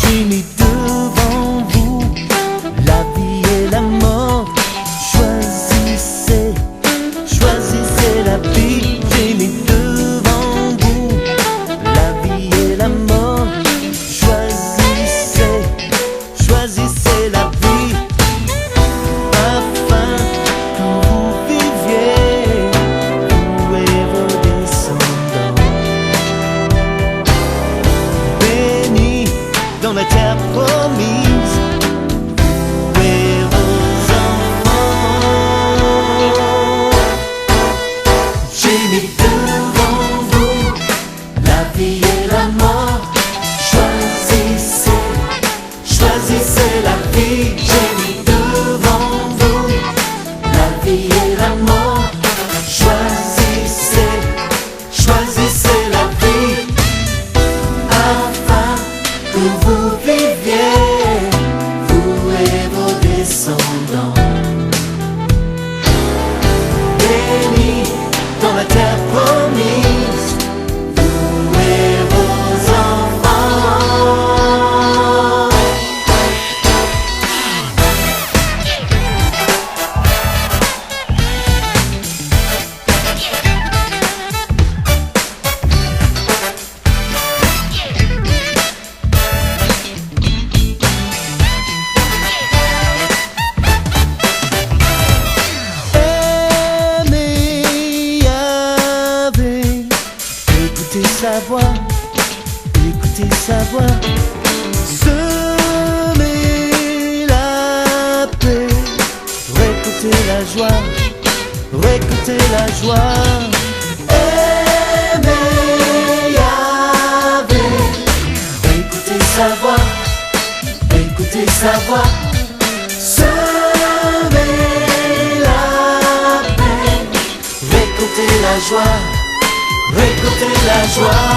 J'ai mis devant vous la vie et la mort. Choisissez, choisissez la vie. J'ai mis devant vous la vie et la mort. Choisissez, choisissez la vie, afin que vous viviez, vous et vos descendants. Bénis dans la terre promise, vous et vos enfants. J'ai mis devant vous la vie et la mort. Choisissez, choisissez la vie. J'ai mis devant vous la vie et la mort. Choisissez, choisissez la vie, afin que vous viviez, vous et vos descendants. Bénis dans la terre promise, vous et vos enfants. Écoutez sa voix, écoutez sa voix. Semez la paix, récoltez la joie, récoltez la joie. Aimez Yahvé, écoutez sa voix, écoutez sa voix. Semez la paix, récoltez la joie, récoltez la joie.